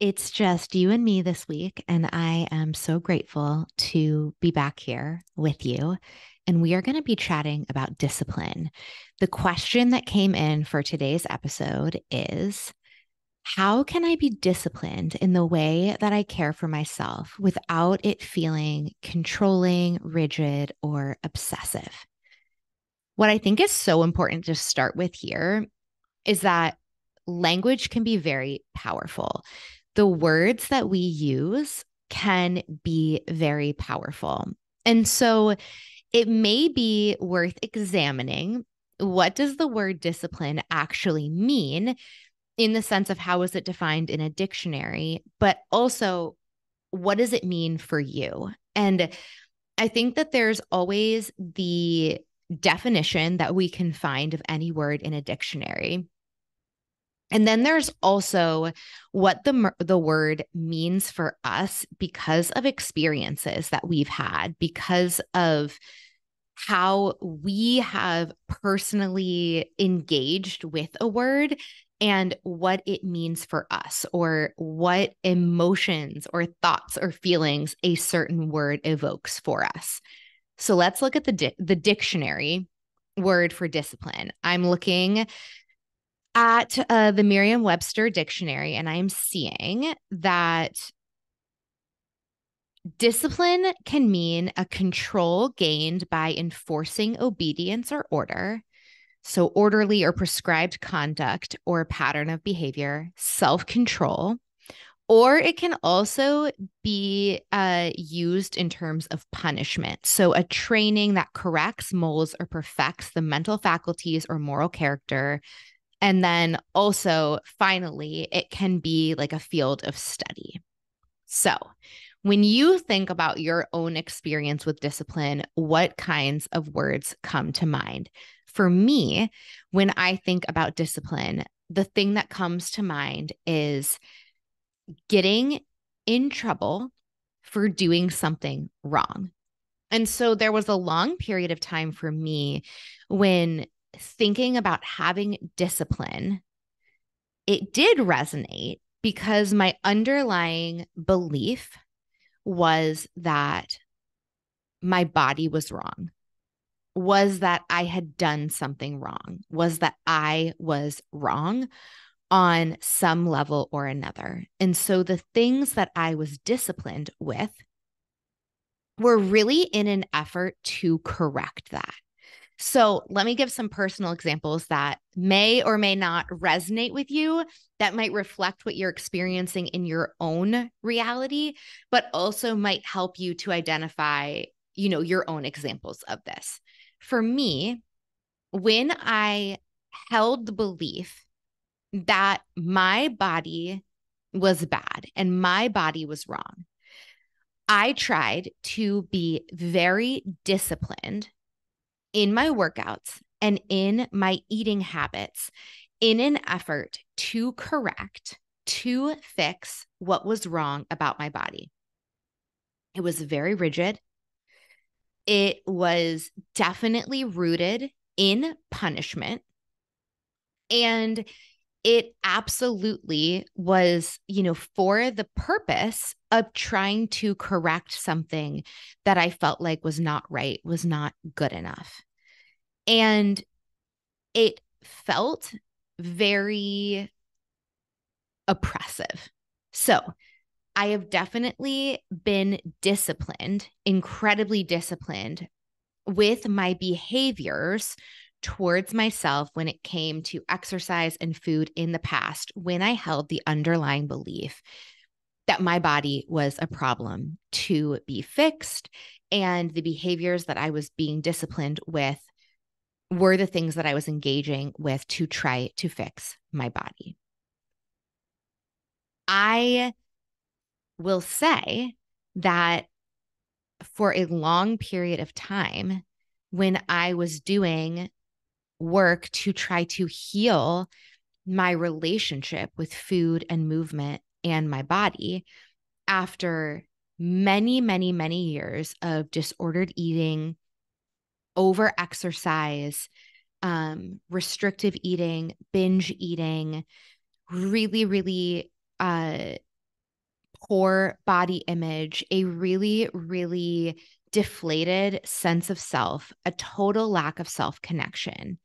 It's just you and me this week, and I am so grateful to be back here with you. And we are going to be chatting about discipline. The question that came in for today's episode is, how can I be disciplined in the way that I care for myself without it feeling controlling, rigid, or obsessive? What I think is so important to start with here is that language can be very powerful. The words that we use can be very powerful. And so it may be worth examining, what does the word discipline actually mean in the sense of how is it defined in a dictionary, but also what does it mean for you? And I think that there's always the definition that we can find of any word in a dictionary. And then there's also what the word means for us because of experiences that we've had, because of how we have personally engaged with a word and what it means for us, or what emotions or thoughts or feelings a certain word evokes for us. So let's look at the dictionary word for discipline. I'm looking at the Merriam-Webster dictionary, and I'm seeing that discipline can mean a control gained by enforcing obedience or order. So, orderly or prescribed conduct or pattern of behavior, self control, or it can also be used in terms of punishment. So, a training that corrects, molds, or perfects the mental faculties or moral character. And then also, finally, it can be like a field of study. So, when you think about your own experience with discipline, what kinds of words come to mind? For me, when I think about discipline, the thing that comes to mind is getting in trouble for doing something wrong. And so there was a long period of time for me when thinking about having discipline, it did resonate because my underlying belief was that my body was wrong, was that I had done something wrong, was that I was wrong on some level or another. And so the things that I was disciplined with were really in an effort to correct that. So let me give some personal examples that may or may not resonate with you, that might reflect what you're experiencing in your own reality, but also might help you to identify, your own examples of this. For me, when I held the belief that my body was bad and my body was wrong, I tried to be very disciplined in my workouts and in my eating habits in an effort to correct, to fix what was wrong about my body. It was very rigid. It was definitely rooted in punishment. And it absolutely was, for the purpose of trying to correct something that I felt like was not right, was not good enough. And it felt very oppressive. So I have definitely been disciplined, incredibly disciplined with my behaviors towards myself when it came to exercise and food in the past, when I held the underlying belief that my body was a problem to be fixed, and the behaviors that I was being disciplined with were the things that I was engaging with to try to fix my body. I will say that for a long period of time, when I was doing work to try to heal my relationship with food and movement and my body, after many, many, many years of disordered eating, over exercise, restrictive eating, binge eating, really, really poor body image, a really, really deflated sense of self, a total lack of self connection.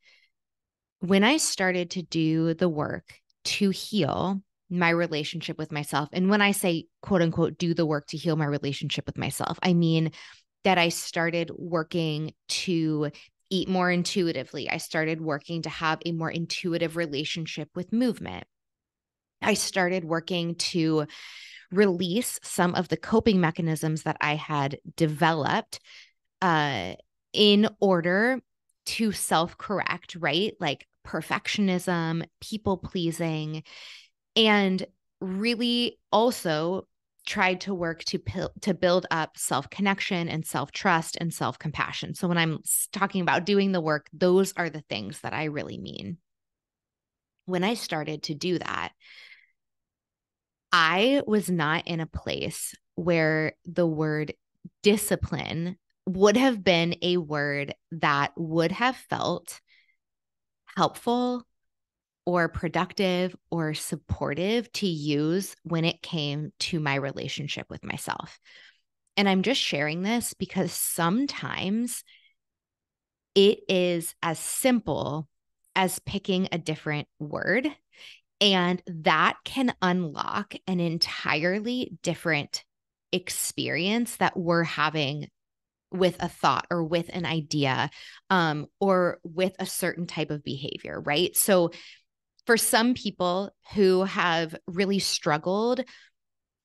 When I started to do the work to heal my relationship with myself, and when I say quote unquote, do the work to heal my relationship with myself, I mean that I started working to eat more intuitively. I started working to have a more intuitive relationship with movement. I started working to release some of the coping mechanisms that I had developed uh, in order to self correct, right? Like perfectionism, people pleasing, and really also tried to work to build up self connection and self trust and self compassion. So when I'm talking about doing the work, those are the things that I really mean. When I started to do that, I was not in a place where the word discipline would have been a word that would have felt helpful or productive or supportive to use when it came to my relationship with myself. And I'm just sharing this because sometimes it is as simple as picking a different word, and that can unlock an entirely different experience that we're having with a thought or with an idea, or with a certain type of behavior, right? So for some people who have really struggled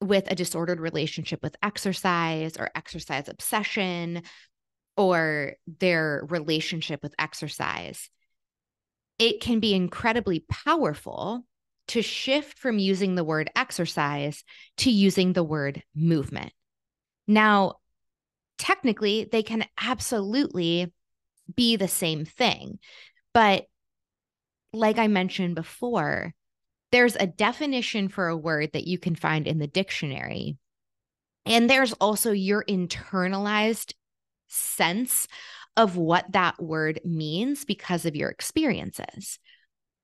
with a disordered relationship with exercise or exercise obsession or their relationship with exercise, it can be incredibly powerful to shift from using the word exercise to using the word movement. Now, technically, they can absolutely be the same thing. But like I mentioned before, there's a definition for a word that you can find in the dictionary. And there's also your internalized sense of what that word means because of your experiences.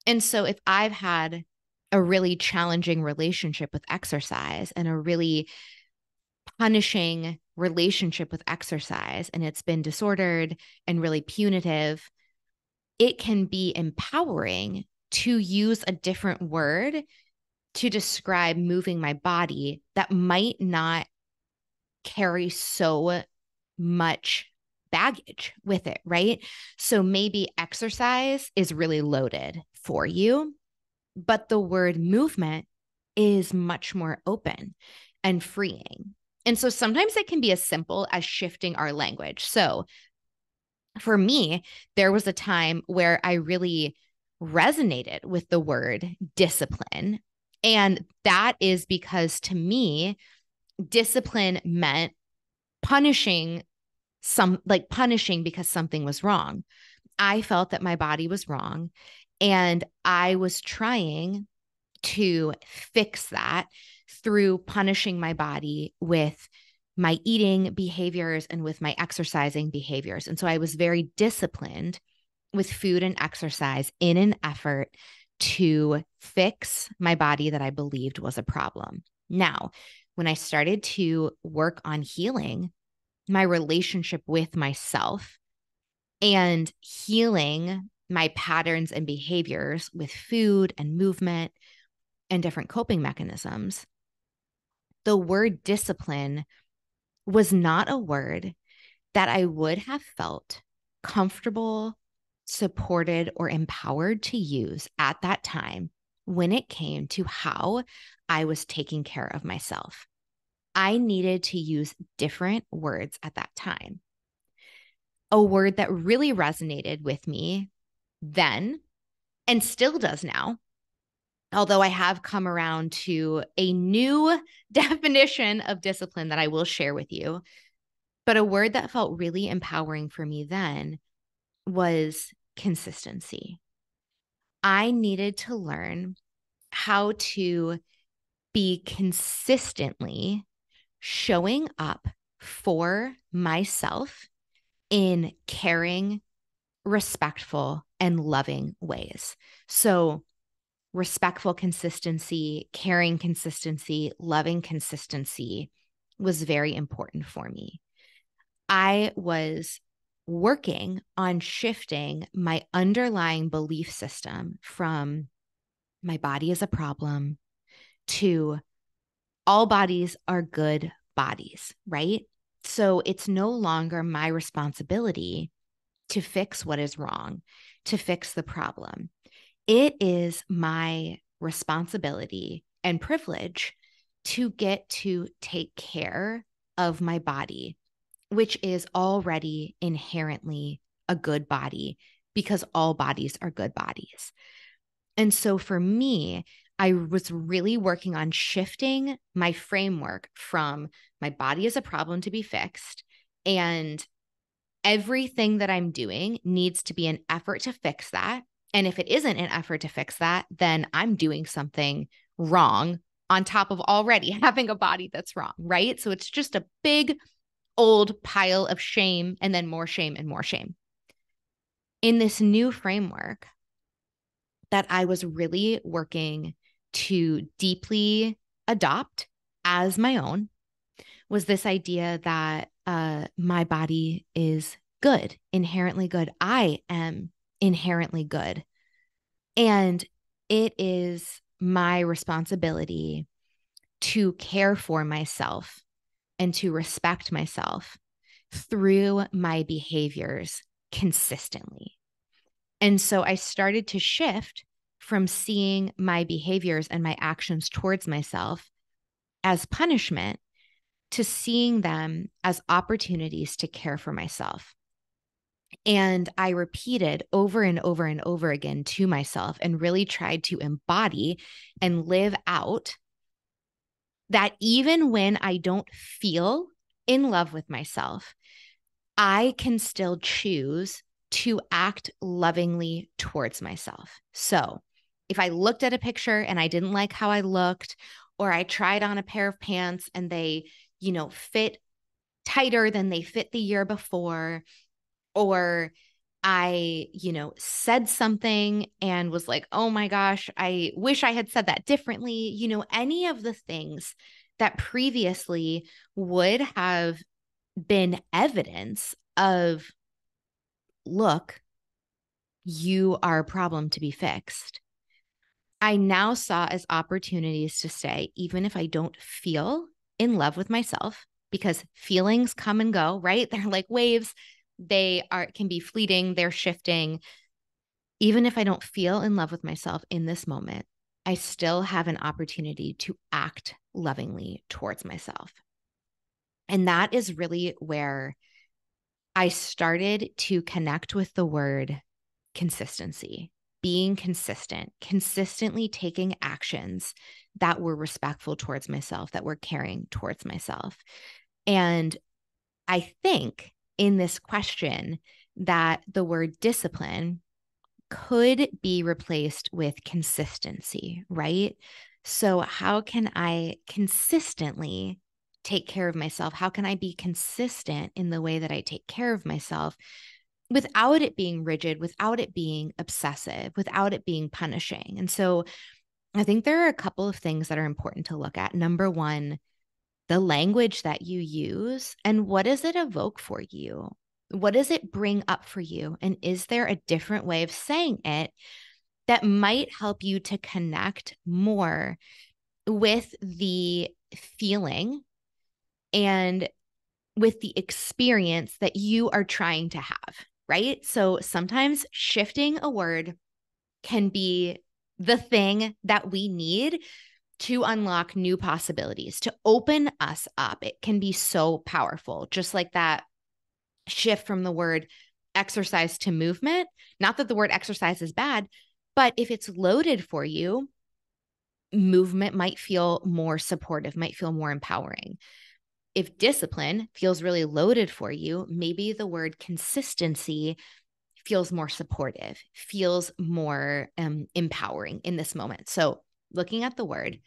And so if I've had a really challenging relationship with exercise and a really punishing relationship with exercise, and it's been disordered and really punitive, it can be empowering to use a different word to describe moving my body that might not carry so much baggage with it, right? So maybe exercise is really loaded for you, but the word movement is much more open and freeing. And so sometimes it can be as simple as shifting our language. So for me, there was a time where I really resonated with the word discipline. And that is because to me, discipline meant punishing punishing because something was wrong. I felt that my body was wrong, and I was trying to fix that through punishing my body with my eating behaviors and with my exercising behaviors. And so I was very disciplined with food and exercise in an effort to fix my body that I believed was a problem. Now, when I started to work on healing my relationship with myself and healing my patterns and behaviors with food and movement and different coping mechanisms, the word discipline was not a word that I would have felt comfortable, supported, or empowered to use at that time when it came to how I was taking care of myself. I needed to use different words at that time. A word that really resonated with me then and still does now, although I have come around to a new definition of discipline that I will share with you. But a word that felt really empowering for me then was consistency. I needed to learn how to be consistently showing up for myself in caring, respectful, and loving ways. So respectful consistency, caring consistency, loving consistency was very important for me. I was working on shifting my underlying belief system from my body is a problem to all bodies are good bodies, right? So it's no longer my responsibility to fix what is wrong, to fix the problem. It is my responsibility and privilege to get to take care of my body, which is already inherently a good body because all bodies are good bodies. And so for me, I was really working on shifting my framework from my body is a problem to be fixed, and everything that I'm doing needs to be an effort to fix that. And if it isn't an effort to fix that, then I'm doing something wrong on top of already having a body that's wrong, right? So it's just a big old pile of shame and then more shame and more shame. In this new framework that I was really working to deeply adopt as my own was this idea that my body is good, inherently good. I am inherently good. And it is my responsibility to care for myself and to respect myself through my behaviors consistently. And so I started to shift from seeing my behaviors and my actions towards myself as punishment to seeing them as opportunities to care for myself. And I repeated over and over and over again to myself and really tried to embody and live out that even when I don't feel in love with myself, I can still choose to act lovingly towards myself. So if I looked at a picture and I didn't like how I looked, or I tried on a pair of pants and they, fit tighter than they fit the year before, or I, said something and was like, oh my gosh, I wish I had said that differently. Any of the things that previously would have been evidence of, look, you are a problem to be fixed. I now saw as opportunities to say, even if I don't feel in love with myself, because feelings come and go, right? They're like waves. They can be fleeting, they're shifting. Even if I don't feel in love with myself in this moment, I still have an opportunity to act lovingly towards myself. And that is really where I started to connect with the word consistency, being consistent, consistently taking actions that were respectful towards myself, that were caring towards myself. And I think in this question that the word discipline could be replaced with consistency, right? So, how can I consistently take care of myself? How can I be consistent in the way that I take care of myself without it being rigid, without it being obsessive, without it being punishing? And so, I think there are a couple of things that are important to look at. Number one, the language that you use and what does it evoke for you? What does it bring up for you? And is there a different way of saying it that might help you to connect more with the feeling and with the experience that you are trying to have, right? So sometimes shifting a word can be the thing that we need to unlock new possibilities, to open us up. It can be so powerful, just like that shift from the word exercise to movement. Not that the word exercise is bad, but if it's loaded for you, movement might feel more supportive, might feel more empowering. If discipline feels really loaded for you, maybe the word consistency feels more supportive, feels more empowering in this moment. So, looking at the word,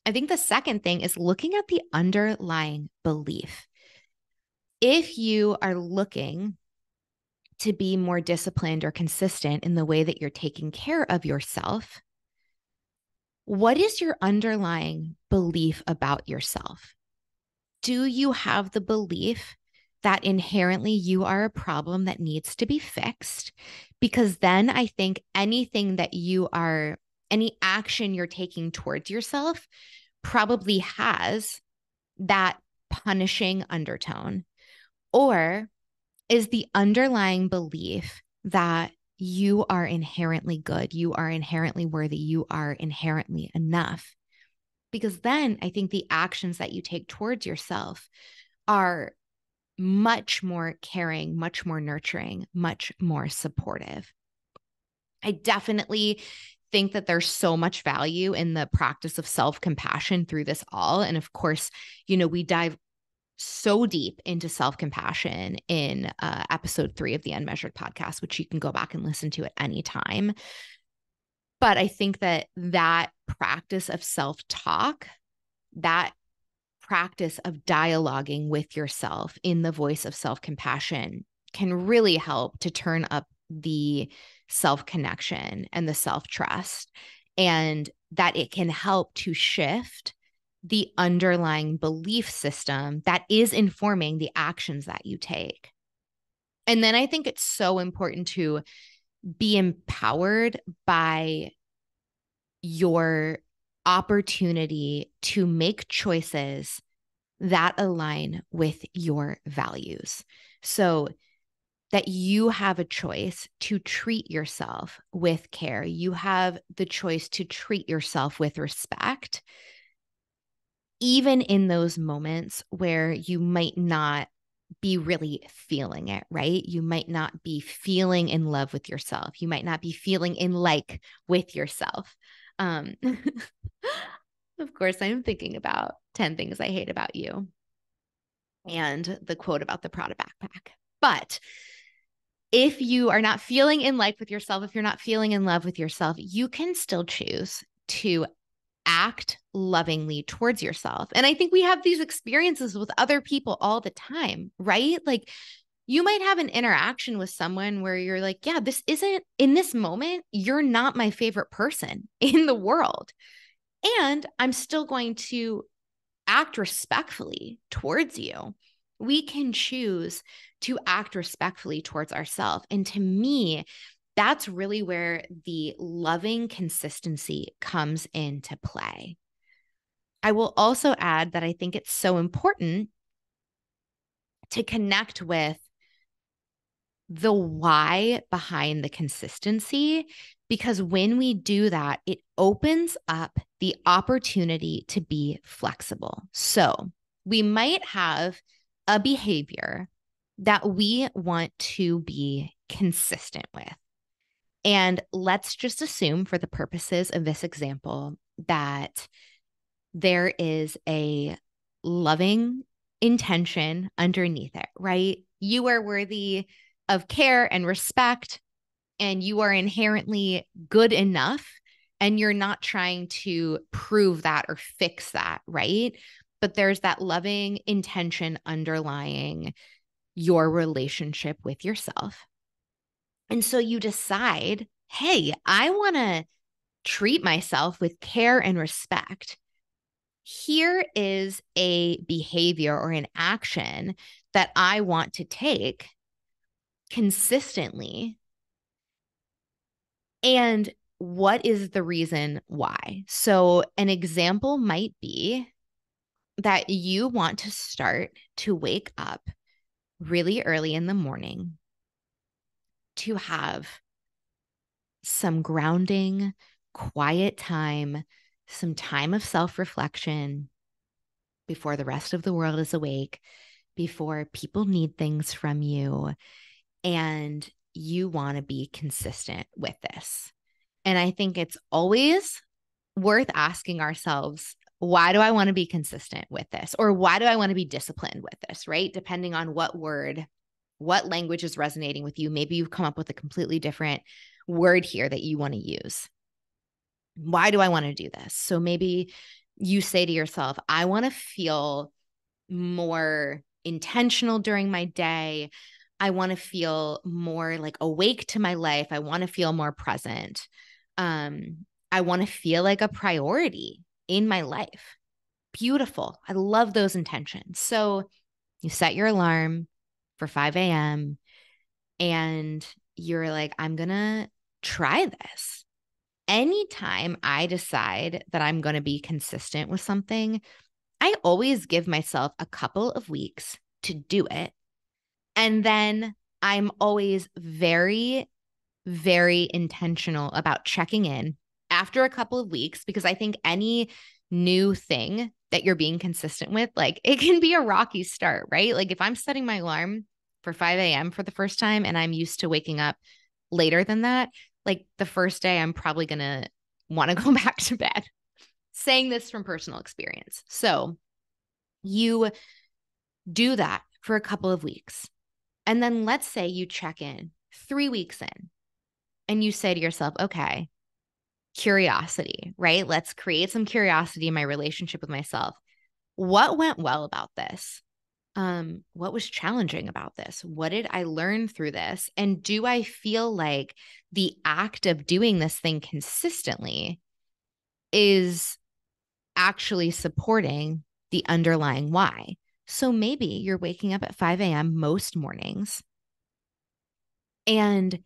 I think the second thing is looking at the underlying belief. If you are looking to be more disciplined or consistent in the way that you're taking care of yourself, What is your underlying belief about yourself? Do you have the belief that inherently you are a problem that needs to be fixed? Because then I think any action you're taking towards yourself probably has that punishing undertone. Or is the underlying belief that you are inherently good, you are inherently worthy, you are inherently enough? Because then I think the actions that you take towards yourself are much more caring, much more nurturing, much more supportive. I definitely think that there's so much value in the practice of self-compassion through this all. And of course, we dive so deep into self-compassion in episode 3 of the Unmeasured podcast, which you can go back and listen to at any time. But I think that practice of self-talk, that practice of dialoguing with yourself in the voice of self-compassion can really help to turn up the self-connection and the self-trust, and that it can help to shift the underlying belief system that is informing the actions that you take. And then I think it's so important to be empowered by your opportunity to make choices that align with your values. So that you have a choice to treat yourself with care. You have the choice to treat yourself with respect, even in those moments where you might not be really feeling it, right? You might not be feeling in love with yourself. You might not be feeling in like with yourself. Of course, I'm thinking about 10 things I hate about you and the quote about the Prada backpack. But if you are not feeling in like with yourself, if you're not feeling in love with yourself, you can still choose to act lovingly towards yourself. And I think we have these experiences with other people all the time, right? Like you might have an interaction with someone where you're like, yeah, this isn't in this moment, you're not my favorite person in the world. And I'm still going to act respectfully towards you. We can choose to act respectfully towards ourselves. And to me, that's really where the loving consistency comes into play. I will also add that I think it's so important to connect with the why behind the consistency, because when we do that, it opens up the opportunity to be flexible. So we might have a behavior that we want to be consistent with. And let's just assume, for the purposes of this example, that there is a loving intention underneath it, right? You are worthy of care and respect, and you are inherently good enough, and you're not trying to prove that or fix that, right? But there's that loving intention underlying your relationship with yourself. And so you decide, hey, I want to treat myself with care and respect. Here is a behavior or an action that I want to take consistently. And what is the reason why? So, an example might be that you want to start to wake up really early in the morning to have some grounding, quiet time, some time of self-reflection before the rest of the world is awake, before people need things from you, and you want to be consistent with this. And I think it's always worth asking ourselves, why do I want to be consistent with this? Or why do I want to be disciplined with this, right? Depending on what word, what language is resonating with you. Maybe you've come up with a completely different word here that you want to use. Why do I want to do this? So maybe you say to yourself, I want to feel more intentional during my day. I want to feel more like awake to my life. I want to feel more present. I want to feel like a priority in my life. Beautiful. I love those intentions. So you set your alarm for 5 a.m. and you're like, I'm going to try this. Anytime I decide that I'm going to be consistent with something, I always give myself a couple of weeks to do it. And then I'm always very, very intentional about checking in after a couple of weeks, because I think any new thing that you're being consistent with, like it can be a rocky start, right? Like if I'm setting my alarm for 5 a.m. for the first time and I'm used to waking up later than that, like the first day, I'm probably going to want to go back to bed. Saying this from personal experience. So you do that for a couple of weeks. And then let's say you check in 3 weeks in and you say to yourself, okay, curiosity, right? Let's create some curiosity in my relationship with myself. What went well about this? What was challenging about this? What did I learn through this? And do I feel like the act of doing this thing consistently is actually supporting the underlying why? So maybe you're waking up at 5 a.m. most mornings, and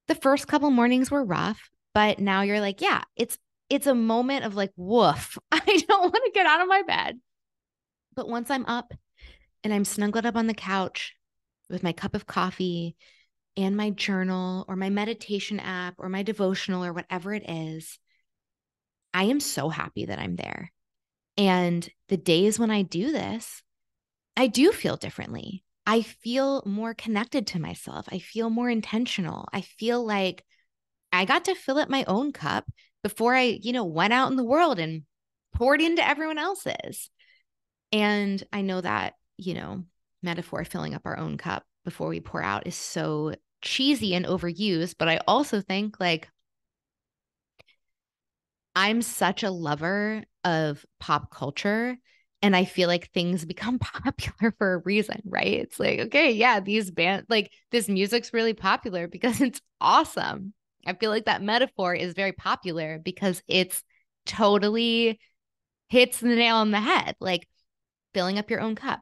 the first couple mornings were rough, but now you're like, yeah, it's a moment of like, woof, I don't want to get out of my bed. But once I'm up and I'm snuggled up on the couch with my cup of coffee and my journal or my meditation app or my devotional or whatever it is, I am so happy that I'm there. And the days when I do this, I do feel differently. I feel more connected to myself. I feel more intentional. I feel like I got to fill up my own cup before I, went out in the world and poured into everyone else's. And I know that, metaphor filling up our own cup before we pour out is so cheesy and overused. But I also think like I'm such a lover of pop culture. And I feel like things become popular for a reason, right? It's like, okay, yeah, these bands, like this music's really popular because it's awesome. I feel like that metaphor is very popular because it's totally hits the nail on the head, like filling up your own cup.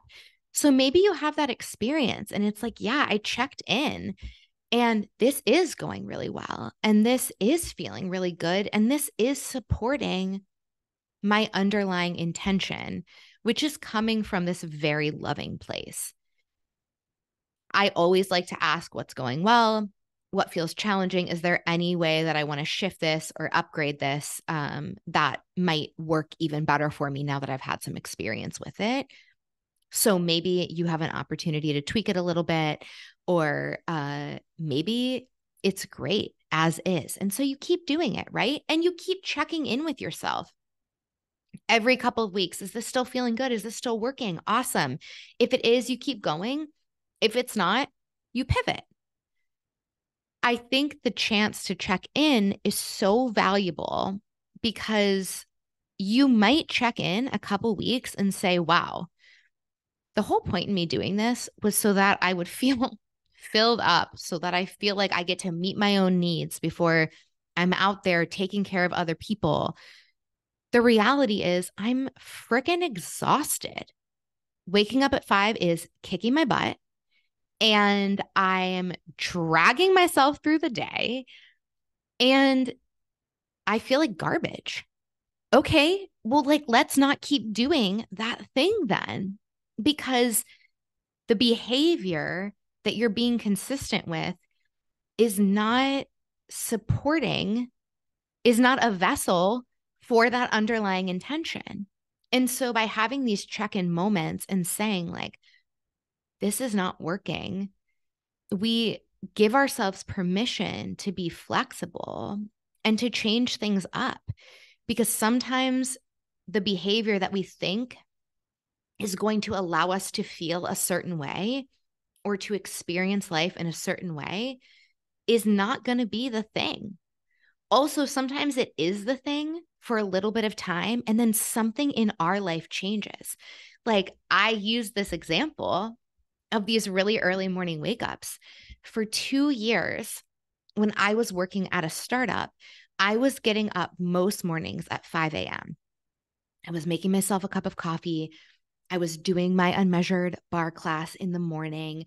So maybe you have that experience and it's like, yeah, I checked in and this is going really well. And this is feeling really good. And this is supporting my underlying intention, which is coming from this very loving place. I always like to ask what's going well, what feels challenging. Is there any way that I want to shift this or upgrade this that might work even better for me now that I've had some experience with it? So maybe you have an opportunity to tweak it a little bit, or maybe it's great as is. And so you keep doing it, right? And you keep checking in with yourself every couple of weeks. Is this still feeling good? Is this still working? Awesome. If it is, you keep going. If it's not, you pivot. I think the chance to check in is so valuable because you might check in a couple weeks and say, wow, the whole point in me doing this was so that I would feel filled up, so that I feel like I get to meet my own needs before I'm out there taking care of other people. The reality is I'm freaking exhausted. Waking up at 5 is kicking my butt and I'm dragging myself through the day and I feel like garbage. Okay, well, like, let's not keep doing that thing then, because the behavior that you're being consistent with is not supporting, is not a vessel for that underlying intention. And so by having these check-in moments and saying like, this is not working, we give ourselves permission to be flexible and to change things up, because sometimes the behavior that we think is going to allow us to feel a certain way or to experience life in a certain way is not going to be the thing. Also, sometimes it is the thing for a little bit of time, and then something in our life changes. Like I use this example of these really early morning wake ups. For 2 years, when I was working at a startup, I was getting up most mornings at 5 a.m. I was making myself a cup of coffee. I was doing my unmeasured bar class in the morning.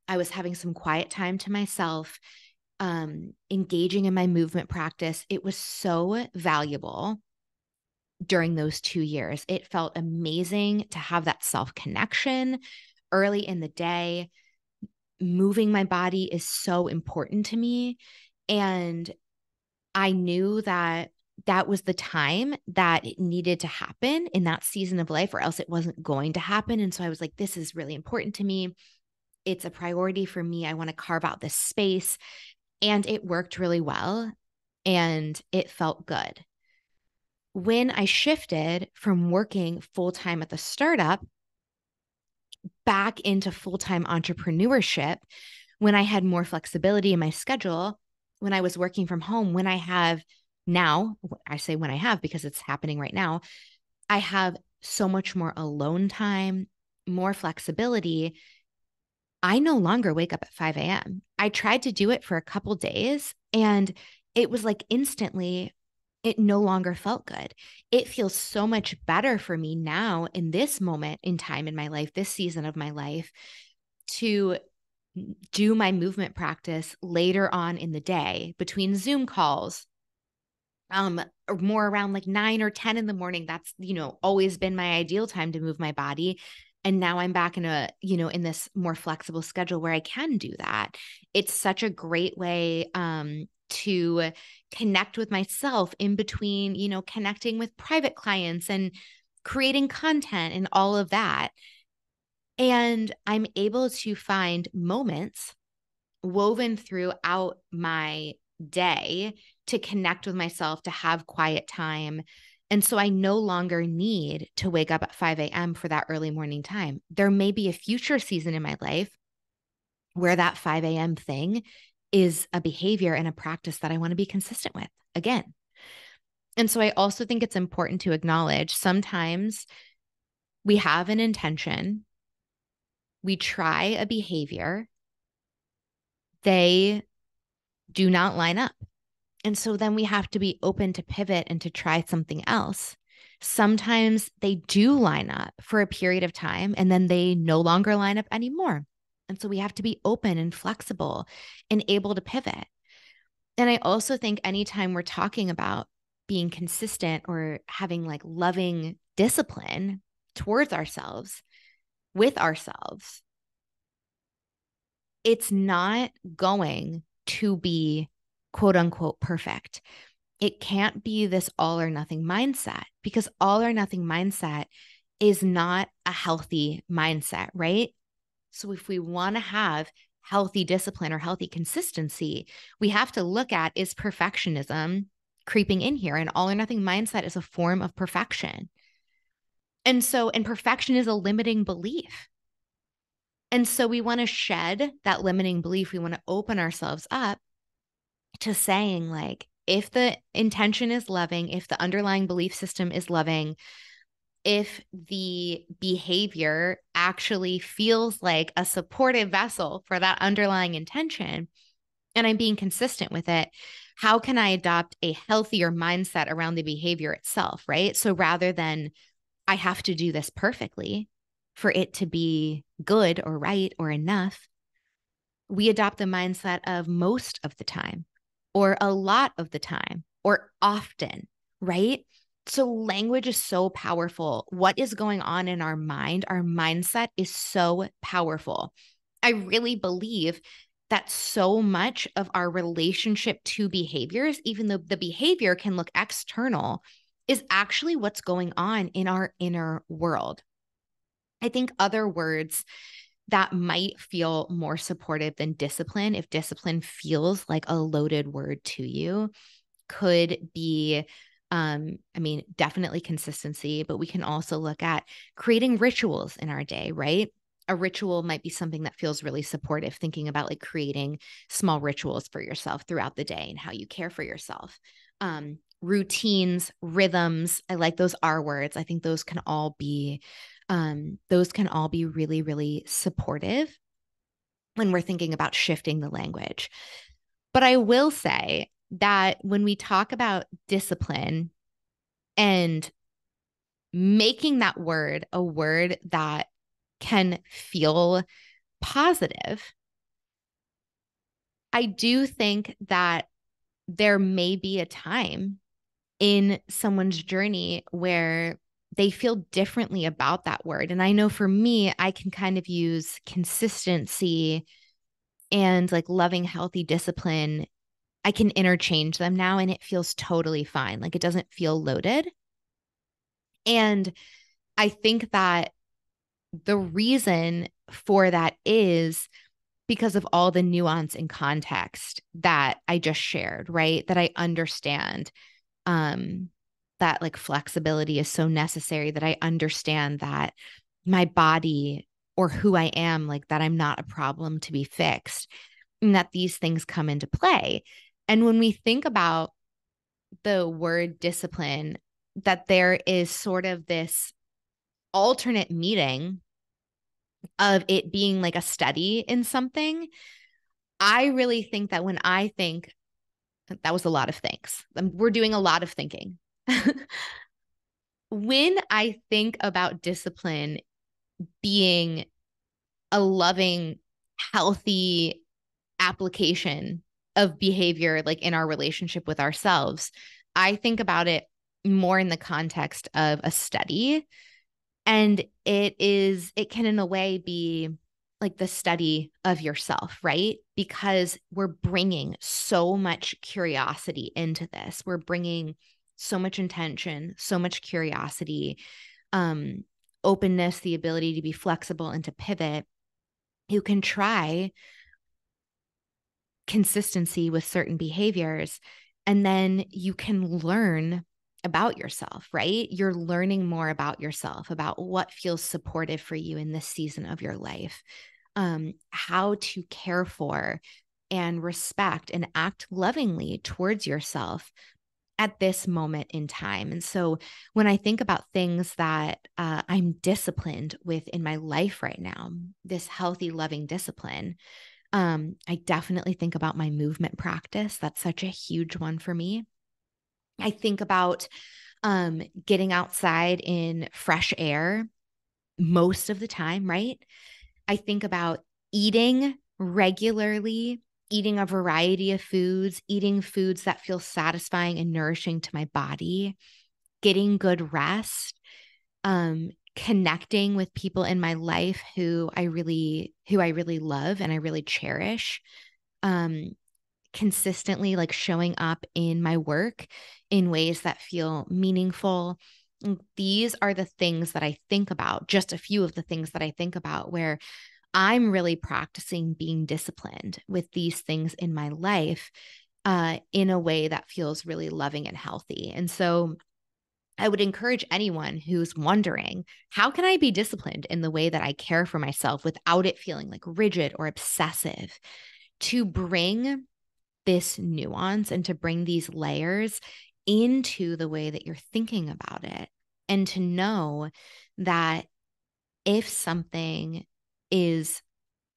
I was having some quiet time to myself, engaging in my movement practice. It was so valuable during those 2 years. It felt amazing to have that self connection early in the day. Moving my body is so important to me. And I knew that that was the time that it needed to happen in that season of life, or else it wasn't going to happen. And so I was like, this is really important to me. It's a priority for me. I want to carve out this space. And it worked really well. And it felt good. When I shifted from working full time at the startup back into full time entrepreneurship, when I had more flexibility in my schedule, when I was working from home, when I have now, I say when I have because it's happening right now, I have so much more alone time, more flexibility. I no longer wake up at 5 a.m. I tried to do it for a couple days and it was like instantly, it no longer felt good. It feels so much better for me now in this moment in time in my life, this season of my life, to do my movement practice later on in the day between Zoom calls, or more around like 9 or 10 in the morning. That's, always been my ideal time to move my body. And now I'm back in in this more flexible schedule where I can do that. It's such a great way, to connect with myself in between, connecting with private clients and creating content and all of that. And I'm able to find moments woven throughout my day to connect with myself, to have quiet time. And so I no longer need to wake up at 5 a.m. for that early morning time. There may be a future season in my life where that 5 a.m. thing is a behavior and a practice that I want to be consistent with again. And so I also think it's important to acknowledge sometimes we have an intention, we try a behavior, they do not line up. And so then we have to be open to pivot and to try something else. Sometimes they do line up for a period of time and then they no longer line up anymore. And so we have to be open and flexible and able to pivot. And I also think anytime we're talking about being consistent or having like loving discipline towards ourselves, with ourselves, it's not going to be quote unquote perfect. It can't be this all or nothing mindset, because all or nothing mindset is not a healthy mindset, right? So if we want to have healthy discipline or healthy consistency, we have to look at, is perfectionism creeping in here? And all or nothing mindset is a form of perfection. And perfection is a limiting belief. And so we want to shed that limiting belief. We want to open ourselves up to saying, like, if the intention is loving, if the underlying belief system is loving, if the behavior actually feels like a supportive vessel for that underlying intention, and I'm being consistent with it, how can I adopt a healthier mindset around the behavior itself, right? So rather than I have to do this perfectly for it to be good or right or enough, we adopt the mindset of most of the time or a lot of the time or often, right? So language is so powerful. What is going on in our mind, our mindset is so powerful. I really believe that so much of our relationship to behaviors, even though the behavior can look external, is actually what's going on in our inner world. I think other words that might feel more supportive than discipline, if discipline feels like a loaded word to you, could be, definitely consistency, but we can also look at creating rituals in our day, right? A ritual might be something that feels really supportive, thinking about like creating small rituals for yourself throughout the day and how you care for yourself. Routines, rhythms, I like those R words. I think those can all be really, really supportive when we're thinking about shifting the language. But I will say, that when we talk about discipline and making that word a word that can feel positive, I do think that there may be a time in someone's journey where they feel differently about that word. And I know for me, I can kind of use consistency and like loving, healthy discipline. I can interchange them now and it feels totally fine. Like it doesn't feel loaded. And I think that the reason for that is because of all the nuance and context that I just shared, right? That I understand um, that like flexibility is so necessary, that I understand that my body or who I am, like that I'm not a problem to be fixed, and that these things come into play. And when we think about the word discipline, that there is sort of this alternate meaning of it being like a study in something. I really think that when I think, that was a lot of things. We're doing a lot of thinking. When I think about discipline being a loving, healthy application of behavior, like in our relationship with ourselves, I think about it more in the context of a study. And it can in a way be like the study of yourself, right? Because we're bringing so much curiosity into this. We're bringing so much intention, so much curiosity, um, openness, the ability to be flexible and to pivot. You can try consistency with certain behaviors, and then you can learn about yourself, right? You're learning more about yourself, about what feels supportive for you in this season of your life, how to care for and respect and act lovingly towards yourself at this moment in time. And so when I think about things that I'm disciplined with in my life right now, this healthy, loving discipline, I definitely think about my movement practice. That's such a huge one for me. I think about getting outside in fresh air most of the time, right? I think about eating regularly, eating a variety of foods, eating foods that feel satisfying and nourishing to my body, getting good rest, connecting with people in my life who I really love and I really cherish. Um, Consistently like showing up in my work in ways that feel meaningful. These are the things that I think about, just a few of the things that I think about where I'm really practicing being disciplined with these things in my life in a way that feels really loving and healthy. And so I would encourage anyone who's wondering, how can I be disciplined in the way that I care for myself without it feeling like rigid or obsessive, to bring this nuance and to bring these layers into the way that you're thinking about it, and to know that if something is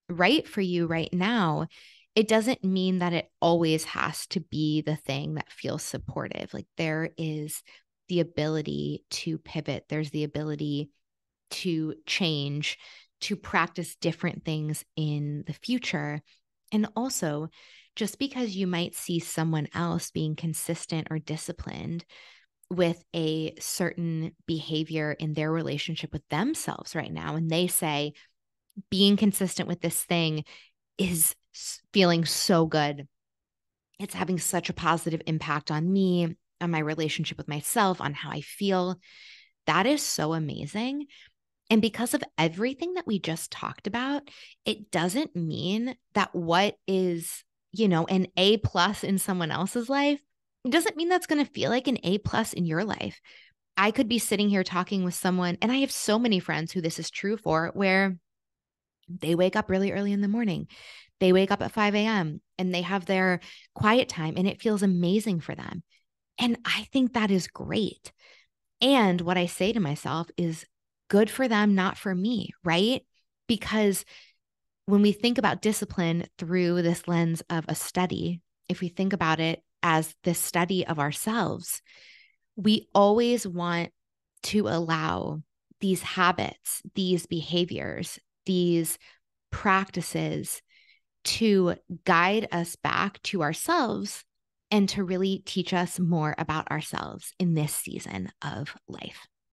right for you right now, it doesn't mean that it always has to be the thing that feels supportive. Like there is the ability to pivot, there's the ability to change, to practice different things in the future. And also, just because you might see someone else being consistent or disciplined with a certain behavior in their relationship with themselves right now, and they say, being consistent with this thing is feeling so good. It's having such a positive impact on me, on my relationship with myself, on how I feel. That is so amazing. And because of everything that we just talked about, it doesn't mean that what is, an A plus in someone else's life, it doesn't mean that's going to feel like an A plus in your life. I could be sitting here talking with someone, and I have so many friends who this is true for, where they wake up really early in the morning. They wake up at 5 a.m. and they have their quiet time, and it feels amazing for them. And I think that is great. And what I say to myself is, good for them, not for me, right? Because when we think about discipline through this lens of a study, if we think about it as the study of ourselves, we always want to allow these habits, these behaviors, these practices to guide us back to ourselves and to really teach us more about ourselves in this season of life.